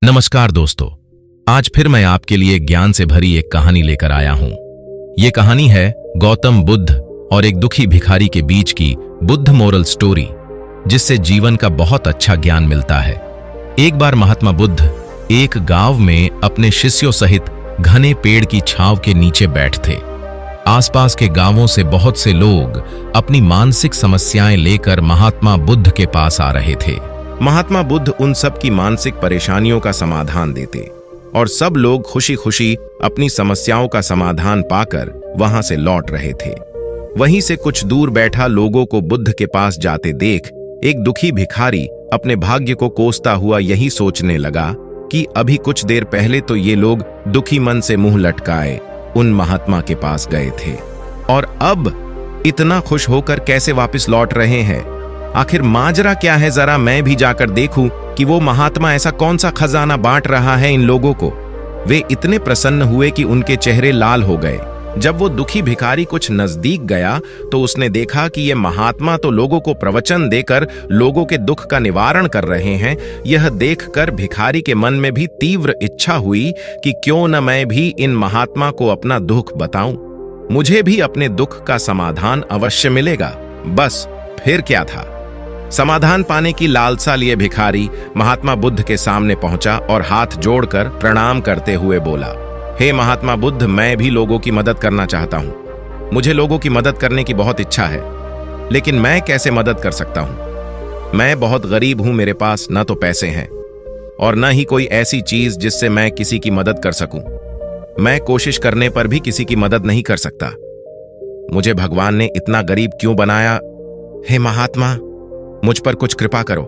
नमस्कार दोस्तों, आज फिर मैं आपके लिए ज्ञान से भरी एक कहानी लेकर आया हूं। ये कहानी है गौतम बुद्ध और एक दुखी भिखारी के बीच की बुद्ध मोरल स्टोरी, जिससे जीवन का बहुत अच्छा ज्ञान मिलता है। एक बार महात्मा बुद्ध एक गांव में अपने शिष्यों सहित घने पेड़ की छांव के नीचे बैठ थे। आसपास के गांवों से बहुत से लोग अपनी मानसिक समस्याएं लेकर महात्मा बुद्ध के पास आ रहे थे। महात्मा बुद्ध उन सब की मानसिक परेशानियों का समाधान देते और सब लोग खुशी खुशी अपनी समस्याओं का समाधान पाकर वहां से लौट रहे थे। वहीं से कुछ दूर बैठा लोगों को बुद्ध के पास जाते देख एक दुखी भिखारी अपने भाग्य को कोसता हुआ यही सोचने लगा कि अभी कुछ देर पहले तो ये लोग दुखी मन से मुंह लटकाए उन महात्मा के पास गए थे और अब इतना खुश होकर कैसे वापस लौट रहे हैं। आखिर माजरा क्या है, जरा मैं भी जाकर देखूं कि वो महात्मा ऐसा कौन सा खजाना बांट रहा है इन लोगों को। वे इतने प्रसन्न हुए कि उनके चेहरे लाल हो गए। जब वो दुखी भिखारी कुछ नजदीक गया तो उसने देखा कि ये महात्मा तो लोगों को प्रवचन देकर लोगों के दुख का निवारण कर रहे हैं। यह देखकर भिखारी के मन में भी तीव्र इच्छा हुई कि क्यों न मैं भी इन महात्मा को अपना दुख बताऊं, मुझे भी अपने दुख का समाधान अवश्य मिलेगा। बस फिर क्या था, समाधान पाने की लालसा लिए भिखारी महात्मा बुद्ध के सामने पहुंचा और हाथ जोड़कर प्रणाम करते हुए बोला, हे महात्मा बुद्ध, मैं भी लोगों की मदद करना चाहता हूं। मुझे लोगों की मदद करने की बहुत इच्छा है, लेकिन मैं कैसे मदद कर सकता हूं? मैं बहुत गरीब हूं, मेरे पास न तो पैसे हैं और न ही कोई ऐसी चीज जिससे मैं किसी की मदद कर सकूं। मैं कोशिश करने पर भी किसी की मदद नहीं कर सकता। मुझे भगवान ने इतना गरीब क्यों बनाया? हे महात्मा, मुझ पर कुछ कृपा करो।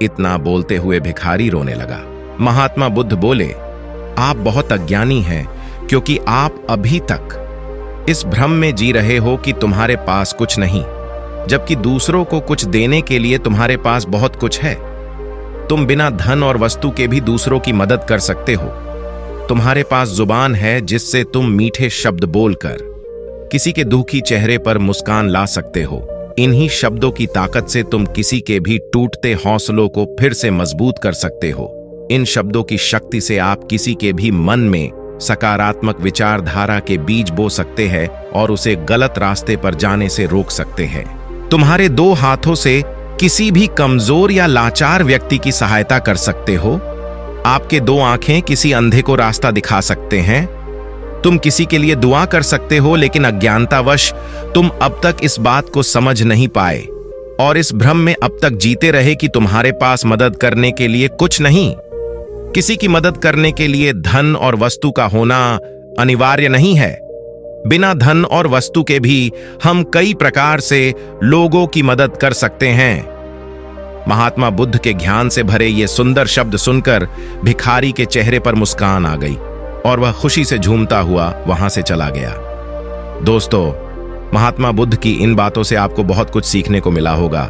इतना बोलते हुए भिखारी रोने लगा। महात्मा बुद्ध बोले, आप बहुत अज्ञानी हैं, क्योंकि आप अभी तक इस भ्रम में जी रहे हो कि तुम्हारे पास कुछ नहीं, जबकि दूसरों को कुछ देने के लिए तुम्हारे पास बहुत कुछ है। तुम बिना धन और वस्तु के भी दूसरों की मदद कर सकते हो। तुम्हारे पास जुबान है जिससे तुम मीठे शब्द बोलकर किसी के दुखी चेहरे पर मुस्कान ला सकते हो। इन्हीं शब्दों की ताकत से तुम किसी के भी टूटते हौसलों को फिर से मजबूत कर सकते हो। इन शब्दों की शक्ति से आप किसी के भी मन में सकारात्मक विचारधारा के बीज बो सकते हैं और उसे गलत रास्ते पर जाने से रोक सकते हैं। तुम्हारे दो हाथों से किसी भी कमजोर या लाचार व्यक्ति की सहायता कर सकते हो। आपके दो आंखें किसी अंधे को रास्ता दिखा सकते हैं। तुम किसी के लिए दुआ कर सकते हो, लेकिन अज्ञानतावश तुम अब तक इस बात को समझ नहीं पाए और इस भ्रम में अब तक जीते रहे कि तुम्हारे पास मदद करने के लिए कुछ नहीं। किसी की मदद करने के लिए धन और वस्तु का होना अनिवार्य नहीं है। बिना धन और वस्तु के भी हम कई प्रकार से लोगों की मदद कर सकते हैं। महात्मा बुद्ध के ज्ञान से भरे ये सुंदर शब्द सुनकर भिखारी के चेहरे पर मुस्कान आ गई और वह खुशी से झूमता हुआ वहां से चला गया। दोस्तों, महात्मा बुद्ध की इन बातों से आपको बहुत कुछ सीखने को मिला होगा।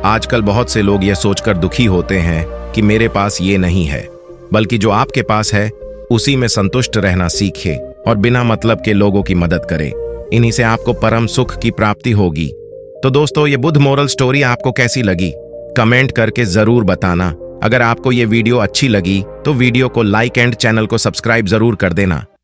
आजकल बहुत से लोग यह सोचकर दुखी होते हैं कि मेरे पास ये नहीं है, बल्कि जो आपके पास है उसी में संतुष्ट रहना सीखे और बिना मतलब के लोगों की मदद करें। इन्हीं से आपको परम सुख की प्राप्ति होगी। तो दोस्तों, ये बुद्ध मोरल स्टोरी आपको कैसी लगी कमेंट करके जरूर बताना। अगर आपको ये वीडियो अच्छी लगी तो वीडियो को लाइक एंड चैनल को सब्सक्राइब जरूर कर देना।